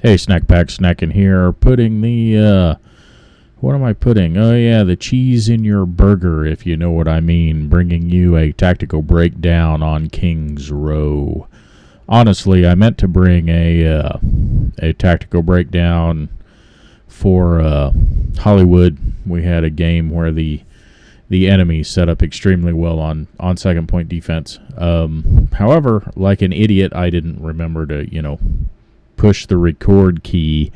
Hey, Snack Pack snacking here. Putting the, what am I putting? Oh, yeah, the cheese in your burger, if you know what I mean. Bringing you a tactical breakdown on Kinks Row. Honestly, I meant to bring a tactical breakdown for Hollywood. We had a game where the enemy set up extremely well on second point defense. However, like an idiot, I didn't remember to, push the record key,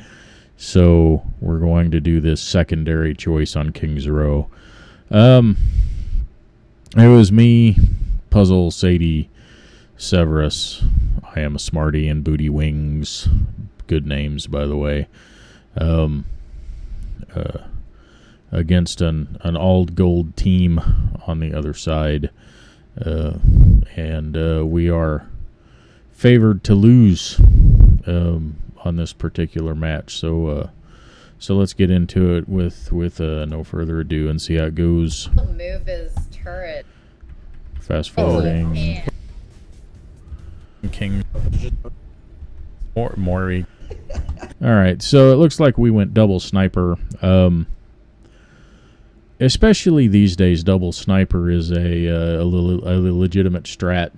so we're going to do this secondary choice on Kinks Row. It was me, Puzzle, Sadie, Severus, I Am a Smarty, and Booty Wings. Good names, by the way. Against an all-gold team on the other side. And we are favored to lose on this particular match. So let's get into it with no further ado and see how it goes. Move his turret. Fast forwarding. King Mori. Alright, so it looks like we went double sniper. Especially these days, double sniper is a legitimate strat.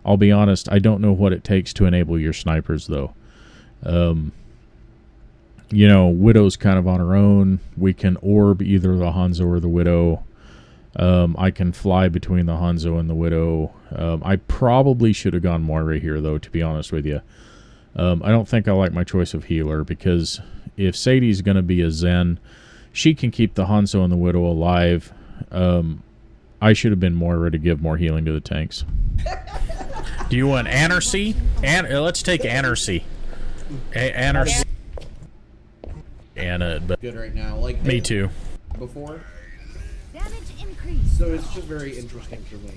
I'll be honest, I don't know what it takes to enable your snipers, though. Widow's kind of on her own. We can orb either the Hanzo or the Widow. I can fly between the Hanzo and the Widow. I probably should have gone Moira here, though, to be honest with you. I don't think I like my choice of healer, because if Sadie's going to be a Zen, she can keep the Hanzo and the Widow alive. I should have been Moira to give more healing to the tanks. Do you want Anarchy? Let's take Anarchy. Anarchy. Anna, but good right now. Like me too. Before. Damage increase. So it's just very interesting for me.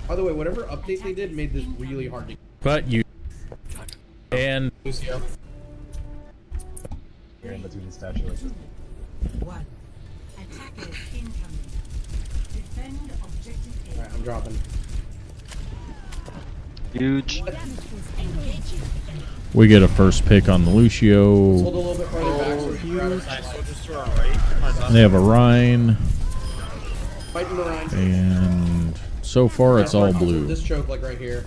By the way, whatever update they did made this really hard to. But you and You're in between the statue like this. One. Attackers incoming. Defend objective A. Alright, I'm dropping. Huge. we get a first pick on the Lucio. Hold a little bit farther back so we can grab it. They have a Rhine, Fighting the Rhine. and so far it's all blue. This choke, like right here.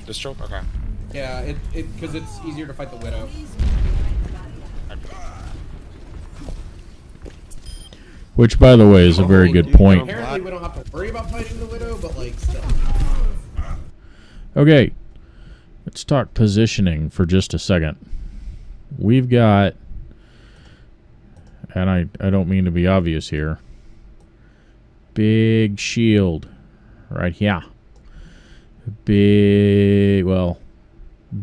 This choke? Okay. Yeah, because it's easier to fight the Widow. Which, by the way, is a very good point. Apparently, we don't have to worry about fighting the Widow, but like still. Okay, let's talk positioning for just a second. We've got, and I don't mean to be obvious here, big shield right here. Big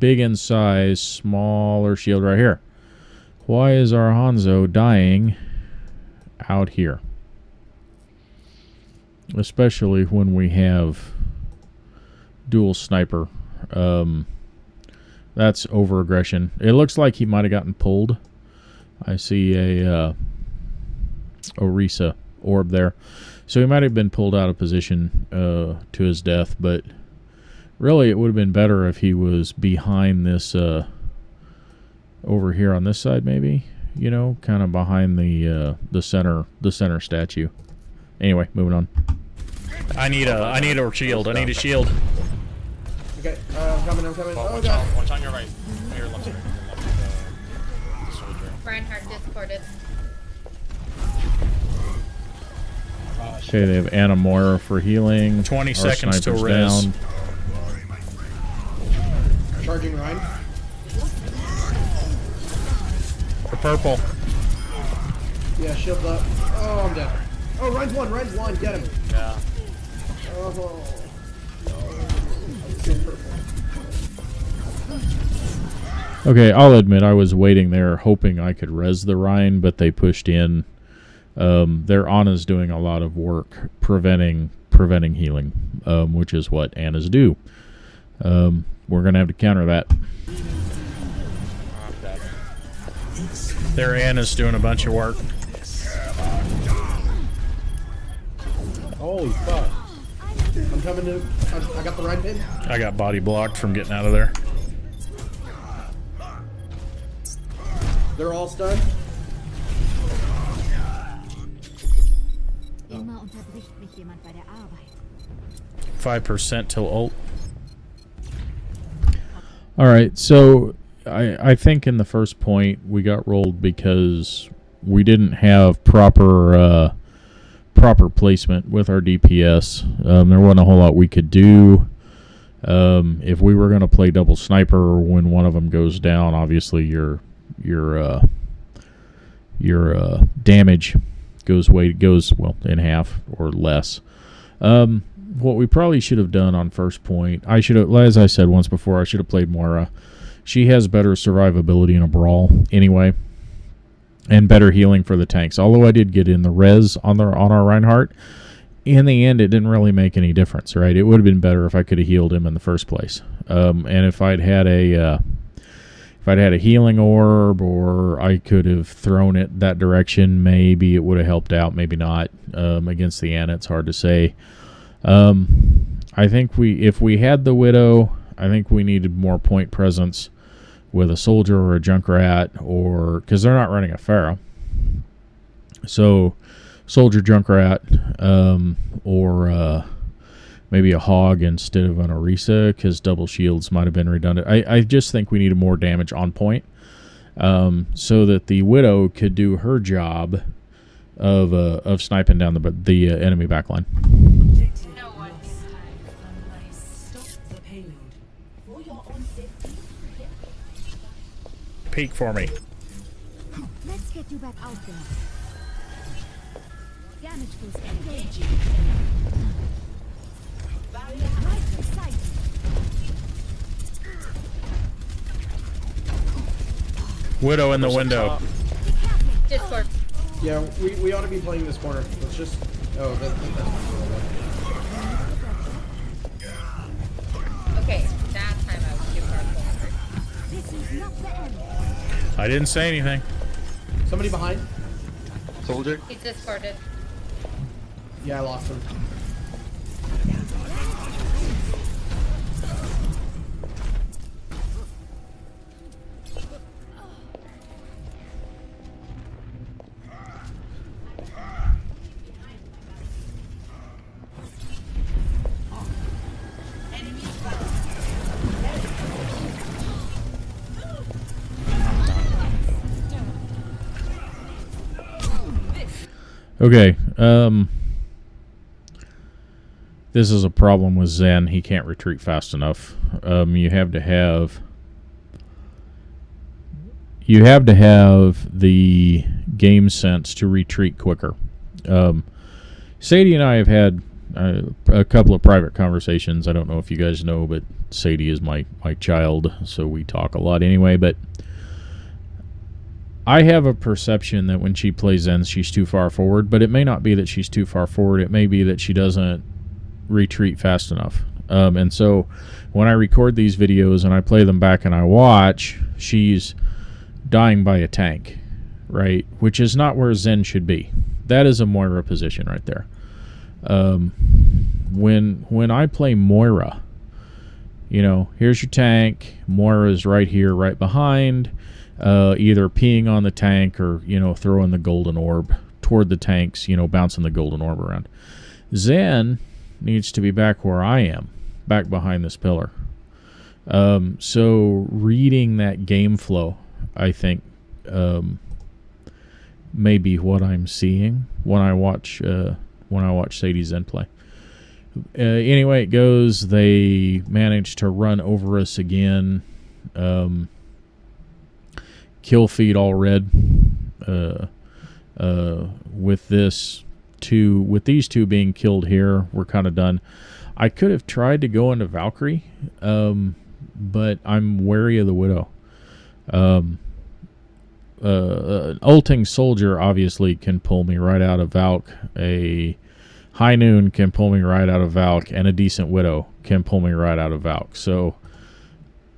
in size, smaller shield right here. Why is our Hanzo dying out here? Especially when we have dual sniper. That's over aggression. It looks like he might have gotten pulled. I see a Orisa orb there. So he might have been pulled out of position to his death, but really it would have been better if he was behind this over here on this side, maybe, kind of behind the center statue. Anyway, moving on. I need a shield. I need a shield. Okay, I'm coming. Oh god. Watch on your right. Your left side. The soldier. Reinhardt discorded. Okay, they have Anna Moira for healing. 20 Our seconds till sniper's res. down. Charging Rhine. The purple. Yeah, shield up. Oh, I'm dead. Oh, Rhine's one. Get him. Yeah. Oh. Okay, I'll admit I was waiting there hoping I could res the Rhine, but they pushed in. Their Anna's doing a lot of work preventing healing, which is what Annas do. We're going to have to counter that. Their Anna's doing a bunch of work. Holy fuck. I'm coming to. I got the right pin. I got body blocked from getting out of there. They're all stunned. Immer unterbricht mich jemand bei der Arbeit. 5% till ult. Alright, so I think in the first point we got rolled because we didn't have proper placement with our DPS. There wasn't a whole lot we could do. If we were going to play double sniper when one of them goes down, obviously your damage goes in half or less. What we probably should have done on first point, as I said once before, I should have played Moira. She has better survivability in a brawl anyway, and better healing for the tanks. Although I did get in the res on our Reinhardt, in the end it didn't really make any difference, right? It would have been better if I could have healed him in the first place, and if I'd had a healing orb, or I could have thrown it that direction, maybe it would have helped out, maybe not. Against the Ana, it's hard to say. I think if we had the Widow, I think we needed more point presence with a soldier or a Junkrat, or because they're not running a Pharaoh. So soldier, Junkrat, or maybe a Hog instead of an Orisa, because double shields might have been redundant. I just think we needed more damage on point, so that the Widow could do her job of sniping down the enemy backline. No one stop the payload. For your own safety. Peek for me. Let's get you back out there. Damage boost engaging. Right beside you. Widow in the window. Discord. Yeah, we ought to be playing this corner. Let's just. Oh, that's Okay, that time I was too far forward. This is not the end. I didn't say anything. somebody behind. Soldier. He's discorded. Yeah, I lost him. Okay, this is a problem with Zen. He can't retreat fast enough. You have to have the game sense to retreat quicker. Sadie and I have had a couple of private conversations. I don't know if you guys know, but Sadie is my child, so we talk a lot anyway, but I have a perception that when she plays Zen, she's too far forward, but it may not be that she's too far forward. It may be that she doesn't retreat fast enough. And so when I record these videos and I play them back and I watch, she's dying by a tank, right? Which is not where Zen should be. That is a Moira position right there. When I play Moira, you know, here's your tank. Moira's right here, right behind. Either peeing on the tank or, you know, throwing the golden orb toward the tanks, you know, bouncing the golden orb around. Zen needs to be back where I am, back behind this pillar. So reading that game flow, I think, may be what I'm seeing when I watch Sadie Zen play. Anyway, it goes. They managed to run over us again. Kill feed all red. With these two being killed here, we're kind of done. I could have tried to go into Valkyrie, but I'm wary of the Widow. An ulting soldier obviously can pull me right out of Valk. A High Noon can pull me right out of Valk, and a decent Widow can pull me right out of Valk. So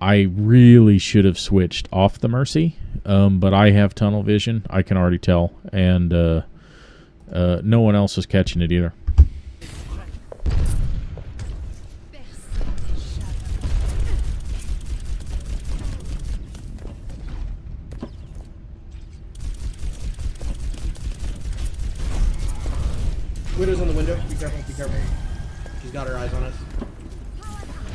I really should have switched off the Mercy, but I have tunnel vision. I can already tell, and no one else is catching it either. Widow's in the window. Be careful, be careful. She's got her eyes on us.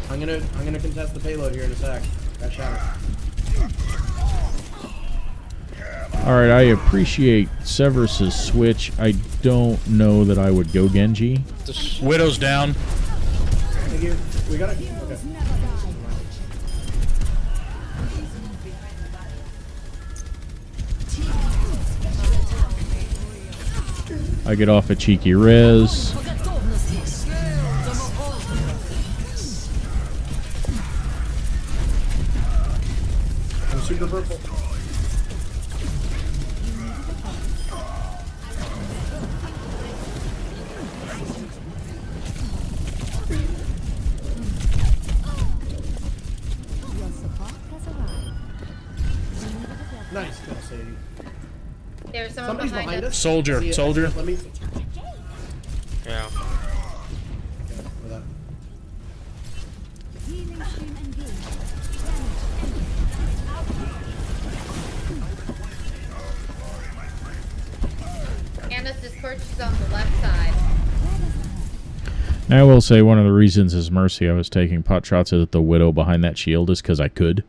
I'm gonna contest the payload here in a sec. Got shatter. Alright, I appreciate Severus's switch. I don't know that I would go Genji. Widow's down. Thank you. We got it. Okay. Heroes never die. I get off a cheeky res. I'm super purple. Your support has arrived. Nice kill, Sadie. There's someone Somebody's behind us. Soldier, See it, soldier. Let me. Yeah. Okay, for that. Healing stream engaged. Anna's Discord, she's on the left side. Now I will say one of the reasons is Mercy I was taking pot shots at the Widow behind that shield is because I could.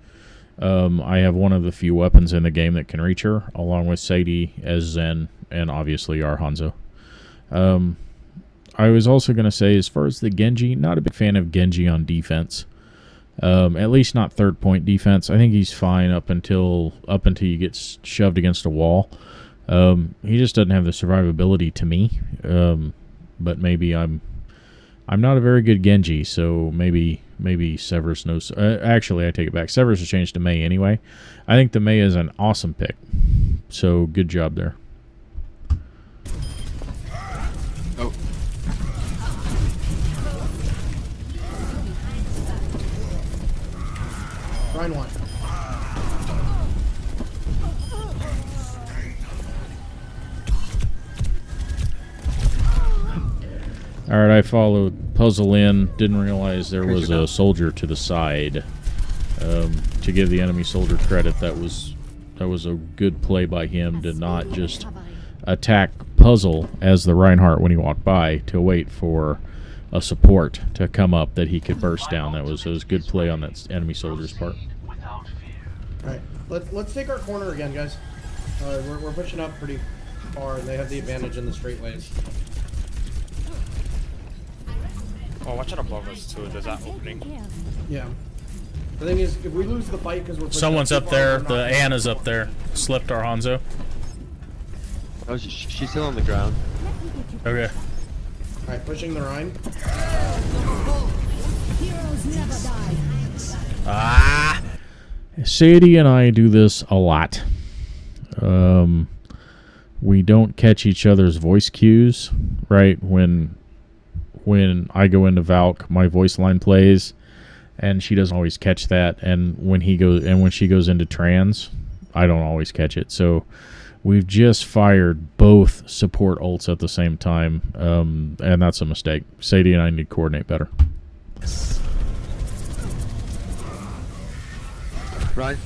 I have one of the few weapons in the game that can reach her, along with Sadie as Zen, and obviously our Hanzo. I was also going to say, as far as the Genji, not a big fan of Genji on defense. At least not third point defense. I think he's fine up until you get shoved against a wall. He just doesn't have the survivability to me. But maybe I'm not a very good Genji, so maybe Severus knows. Actually, I take it back. Severus has changed to Mei anyway. I think the Mei is an awesome pick. So good job there. Oh. Ryan one. Alright, I followed Puzzle in. Didn't realize there was a soldier to the side. To give the enemy soldier credit, that was a good play by him to not just attack Puzzle as the Reinhardt when he walked by, to wait for a support to come up that he could burst down. That was a good play on that enemy soldier's part. Alright, let's take our corner again, guys. We're pushing up pretty far, and they have the advantage in the straight lanes. Oh, watch out above us too. There's that opening. Yeah. The thing is, if we lose the fight because we're pushing Someone's too up far, there. we're not The gonna- Anna's up there. Slipped our Hanzo. Oh, she's still on the ground. Okay. Alright, pushing the Rhine. Heroes never die. Ah! Sadie and I do this a lot. We don't catch each other's voice cues, right? When I go into Valk, my voice line plays, and she doesn't always catch that. And when she goes into trans, I don't always catch it. So we've just fired both support ults at the same time, and that's a mistake. Sadie and I need to coordinate better. Right.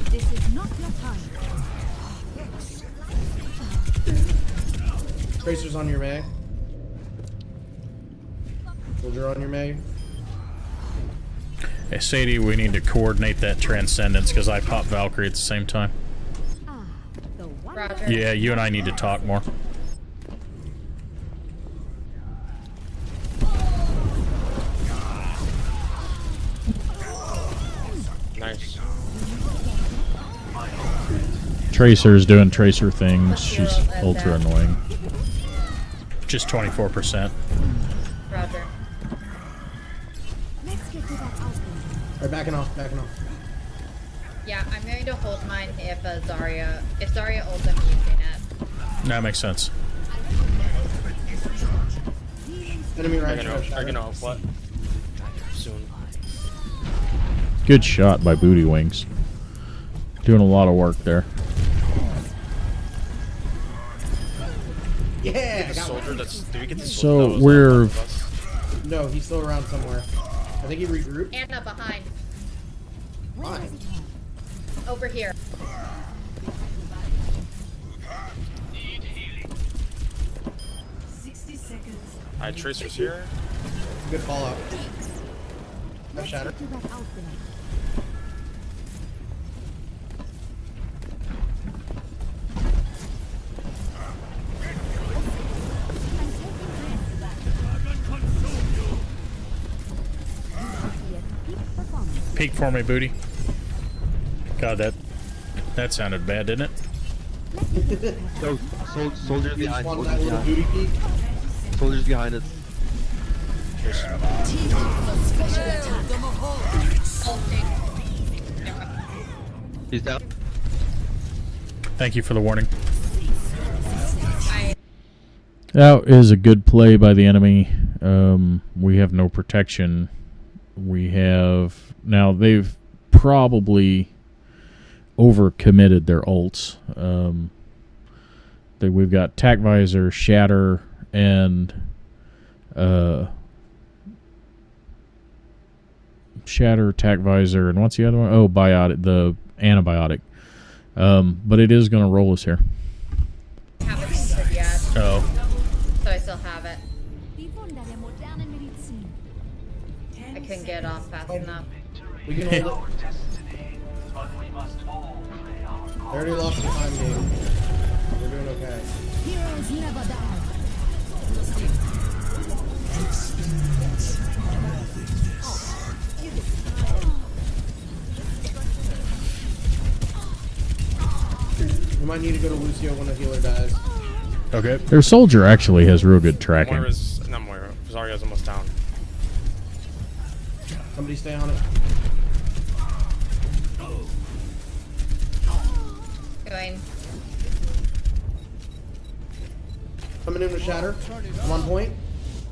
This is not your time. Tracer's on your May. Soldier on your May. Hey, Sadie, we need to coordinate that Transcendence because I popped Valkyrie at the same time. Ah, the one. Roger. Yeah, you and I need to talk more. Nice. Tracer's doing Tracer things. She's ultra annoying. Just 24%. Roger. Let's get to that outcome. Alright, backing off, backing off. Yeah, I'm going to hold mine if Zarya ults, I'm using it. That makes sense. Enemy I Rhine. can know what. Soon. Good shot by Booty Wings. Doing a lot of work there. Yeah! The Got soldier one. that's. Did we get the So soldier? that was we're- on top of us? No, he's still around somewhere. I think he regrouped. Anna behind. Fine. Over here. Alright, Tracer's here. It's a good fallout. No shatter. Get you back out there. Peek for me, booty. God, that sounded bad, didn't it? No, soldiers You just behind. want Soldiers that little behind. booty peek? Soldiers behind us. He's down. Thank you for the warning. That is a good play by the enemy. We have no protection. We have... Now, they've probably overcommitted their ults. We've got Tac Visor, Shatter, and... Shatter, Tac Visor, and what's the other one? Oh, Biotic, the antibiotic. But it is going to roll us here. Haven't entered yet, Oh. so I still have it. I couldn't get it off fast enough. We can hold it. They already lost the time game. We're doing okay. Heroes never die. We might need to go to Lucio when the healer dies. Okay. Their soldier actually has real good tracking. Moira's... Not Moira. Zarya's almost down. Somebody stay on it. Going. Coming in with Shatter. I'm on point.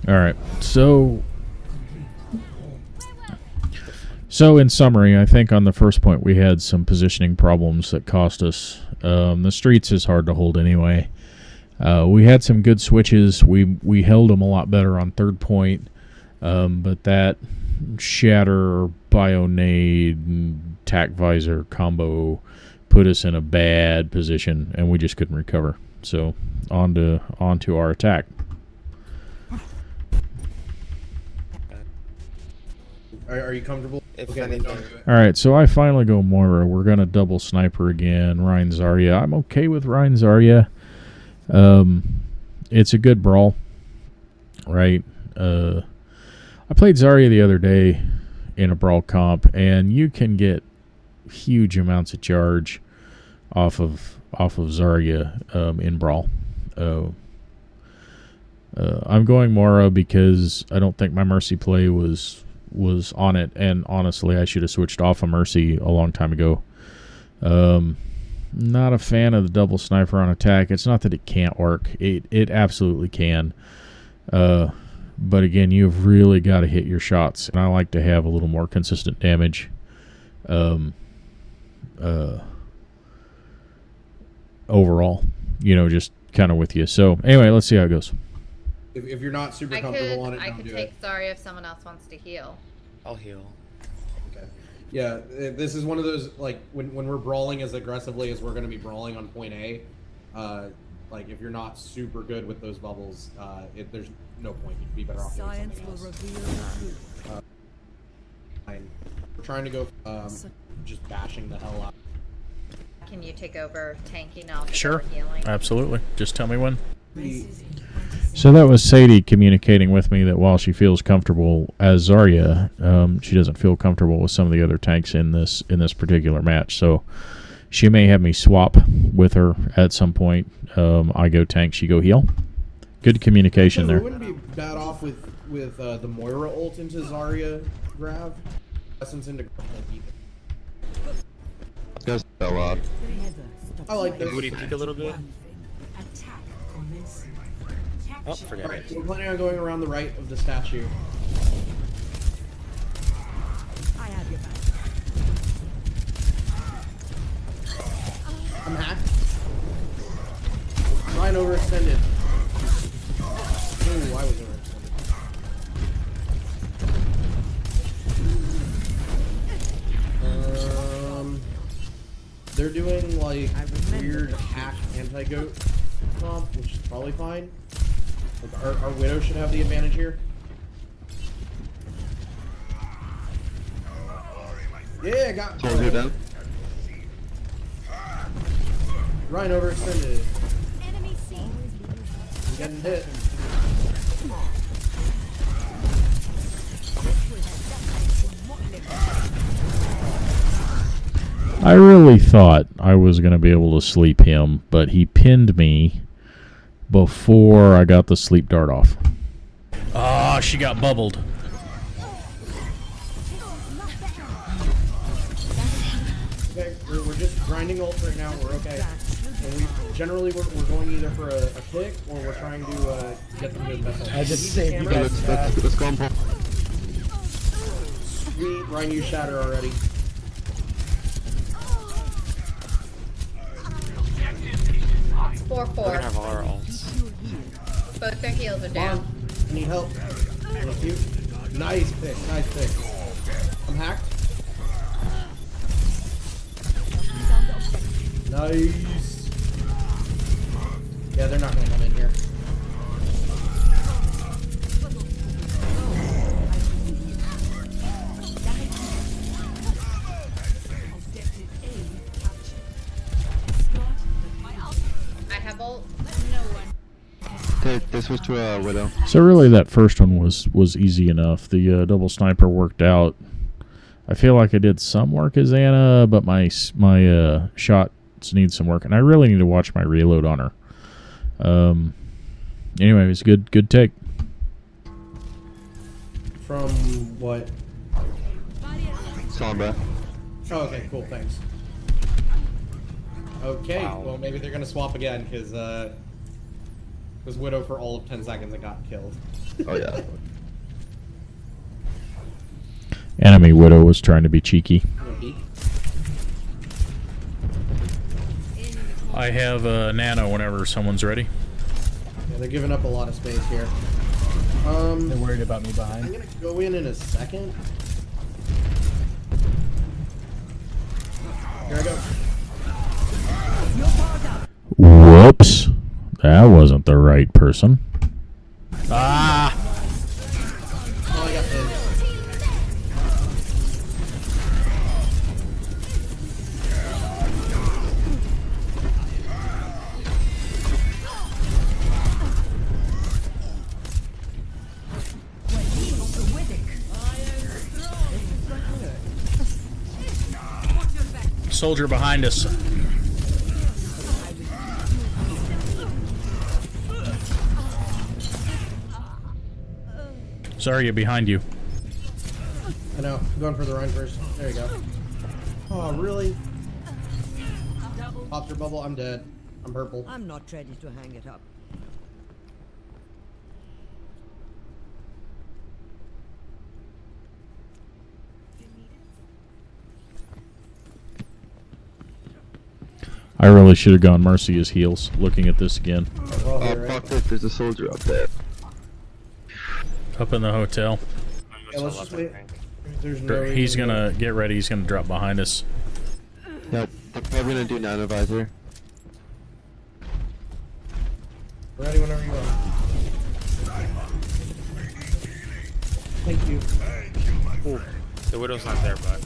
All right. So in summary, I think on the first point we had some positioning problems that cost us. The streets is hard to hold anyway. We had some good switches. We held them a lot better on third point, but that Shatter, Bionade, and Tac Visor combo put us in a bad position, and we just couldn't recover. So onto our attack. Are you comfortable? If Okay, anything. don't do it. All right, so I finally go Moira. We're gonna double sniper again. Ryan Zarya. I'm okay with Ryan Zarya. It's a good brawl, right? I played Zarya the other day in a brawl comp, and you can get huge amounts of charge off of Zarya in brawl. I'm going Moira because I don't think my Mercy play was on it, and honestly, I should have switched off a Mercy a long time ago. Not a fan of the double sniper on attack. It's not that it can't work. It absolutely can. But again, you've really got to hit your shots, and I like to have a little more consistent damage. Overall, just kind of with you. So anyway, let's see how it goes. If you're not super comfortable on it, I don't could do take it. Zarya if someone else wants to heal. I'll heal. Okay. Yeah, this is one of those, like, when we're brawling as aggressively as we're going to be brawling on point A, like, if you're not super good with those bubbles, there's no point. You'd be better off doing Science something will else. reveal the truth. Fine. We're trying to go, just bashing the hell out. Can you take over tanking? I'll take Sure. over healing. Absolutely. Just tell me when. So that was Sadie communicating with me that while she feels comfortable as Zarya, she doesn't feel comfortable with some of the other tanks in this particular match. So she may have me swap with her at some point. I go tank, she go heal. Good communication So there. we wouldn't be bad off with the Moira ult into Zarya grab. Essence into Just fell out. I like this. Booty peek a little bit. Oh, forget Alright, it. we're planning on going around the right of the statue. I have your back. I'm hacked. Ryan overextended. Ooh, I was overextended. They're doing like weird hack anti-goat comp, which is probably fine. Our Widow should have the advantage here. Yeah, got Soldier down. Ryan overextended. Enemy seen. I'm getting hit. I really thought I was going to be able to sleep him, but he pinned me before I got the sleep dart off. Ah, she got bubbled. Okay, we're just grinding ult right now. We're okay. And we're going either for a kick or we're trying to get them to invest ult. I just saved you Camera. guys. Let's go and pull. Sweet, Ryan, you shatter already. We're 4-4. gonna have all our ults. Both their heals are Come down. on. I need help. Thank you. Nice pick, nice pick. I'm hacked. Nice. Yeah, they're not gonna come in here. I have ult. Okay, this was to a Widow. So really that first one was easy enough. The double sniper worked out. I feel like I did some work as Anna, but my shots need some work, and I really need to watch my reload on her. Anyway, it was a good take. From what? Sombra. Oh, okay, cool, thanks. Okay, Wow. well maybe they're gonna swap again because Widow for all of 10 seconds and got killed. Oh yeah. Enemy Widow was trying to be cheeky. I have Nano whenever someone's ready. Yeah, they're giving up a lot of space here. They're worried about me I'm behind. gonna go in a second. Here I go. Whoops. That wasn't the right person. Ah! Oh, I got hit. Soldier behind us. Zarya behind you. I know. I'm going for the run first. There you go. Oh, really? Popped your bubble. I'm dead. I'm purple. I'm not ready to hang it up. I really should have gone Mercy as heals, looking at this again. We're all Oh here, right? fuck it, there's a soldier up there. Up in the hotel. Yeah, let's just wait. There's no He's reason gonna get ready. He's gonna drop behind us. Yep, they're probably gonna do nanovisor. Ready whenever you are. Thank you. The Widow's not there, but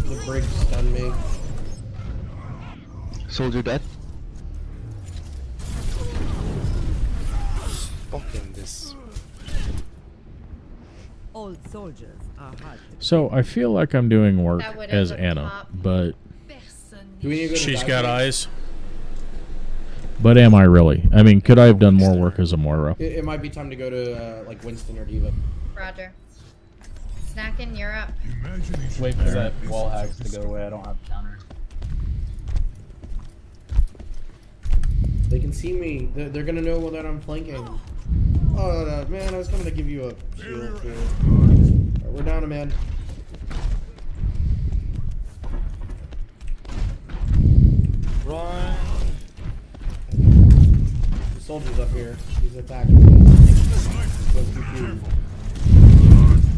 The break stunned me. Soldier dead. fucking this. Old soldiers are hard. So I feel like I'm doing work That Widow's as at the Anna, top. but Do we need to go to She's dive got range? eyes. am I really? I mean, could I have done more work as a Moira? It might be time to go to like Winston or Diva. Roger. Snacking, you're up. Wait for that wall hacks to go away. I don't have counter. They can see me. They're gonna know that I'm flanking. Oh man, I was coming to give you a shield too. Alright, we're down a man. Run. The soldier's up here. He's attacking me. He's confused.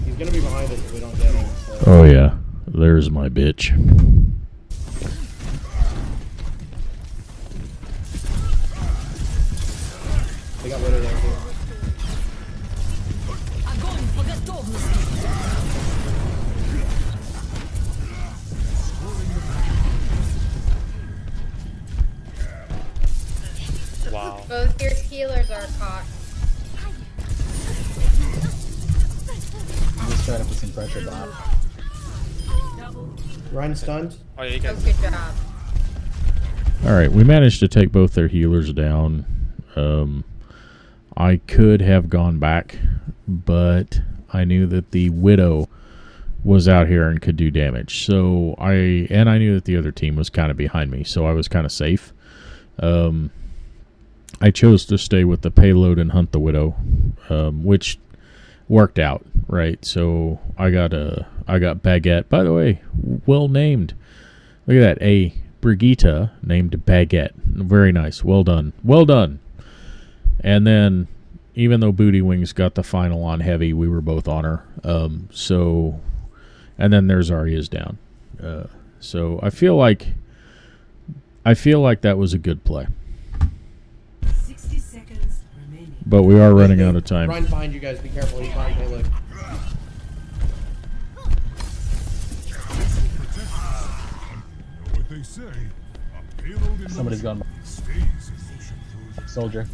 He's gonna be behind us if we don't get him. So. Oh yeah, there's my bitch. Both your healers are caught. I'm just trying to put some pressure down. Ryan stunned. Oh yeah, you Oh, guys. good job. All right, we managed to take both their healers down. I could have gone back, but I knew that the Widow was out here and could do damage. So I knew that the other team was kind of behind me, so I was kind of safe. I chose to stay with the payload and hunt the Widow, which worked out, right? So I got Baguette. By the way, well named. Look at that, a Brigitte named Baguette. Very nice. Well done. Well done. And then, even though Booty Wings got the final on heavy, we were both on her. And then there's Zarya's down. So I feel like that was a good play. 60 seconds remaining. But we are running out of time. Ryan behind you guys. Be careful. He's behind payload. What they say, a payload in Somebody's gone. stays in motion through Soldier.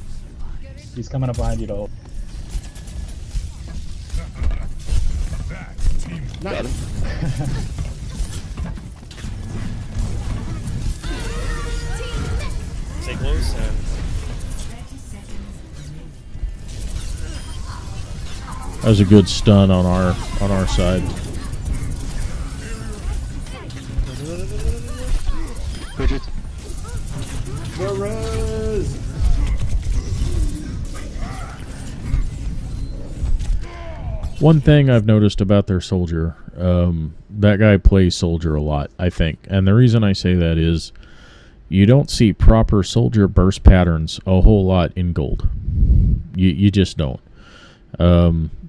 He's coming up behind you to hold. that team. Nice. Stay close and 30 seconds remaining. That was a good stun on our side. Bridget. Rose. One thing I've noticed about their soldier, that guy plays soldier a lot, I think. And the reason I say that is you don't see proper soldier burst patterns a whole lot in gold. You just don't.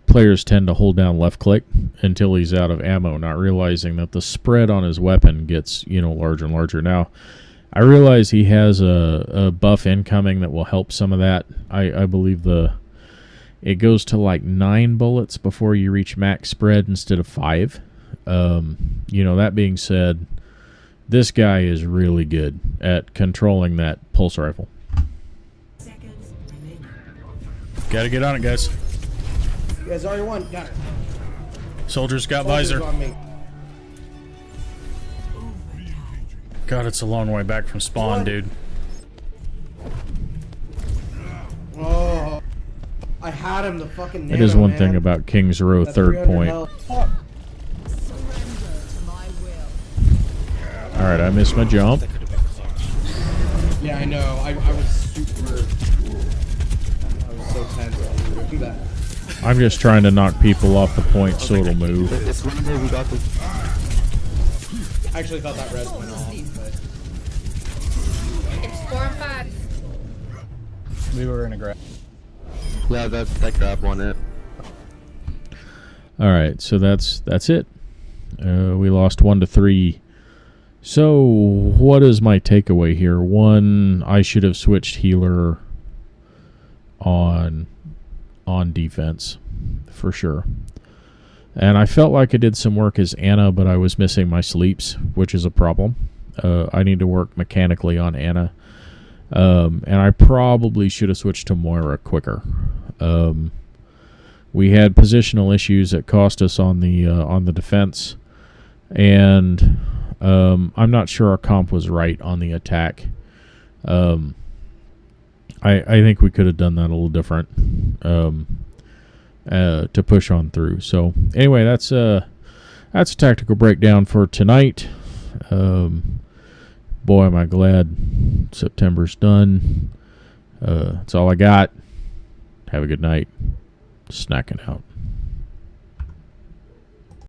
Players tend to hold down left click until he's out of ammo, not realizing that the spread on his weapon gets, larger and larger. Now, I realize he has a buff incoming that will help some of that. I believe it goes to like 9 bullets before you reach max spread instead of 5. That being said, this guy is really good at controlling that pulse rifle. Seconds remaining. Gotta get on it, guys. Yeah, Zarya won. Got it. Soldiers got Soldier's visor. on me. God, it's a long way back from spawn, dude. Oh, I had him. The fucking. That is nano, one man. thing about Kinks Row, That's third 300 point. health. Surrender to my will. All right, I missed my jump. that could have been close. Yeah, I know. I was super. I was so tense while we were doing that. I'm just trying to knock people off the point so it'll move. It's Rainbow, we got this. I actually thought that res went off, but It's 4 and 5. We were in a grab. Yeah, that grab won it. All right, so that's it. We lost 1-3. So what is my takeaway here? One, I should have switched healer on defense for sure. And I felt like I did some work as Anna, but I was missing my sleeps, which is a problem. I need to work mechanically on Anna. And I probably should have switched to Moira quicker. We had positional issues that cost us on the defense, and I'm not sure our comp was right on the attack. I think we could have done that a little different to push on through. So anyway, that's a tactical breakdown for tonight. Boy, am I glad September's done. That's all I got. Have a good night. Snacking out.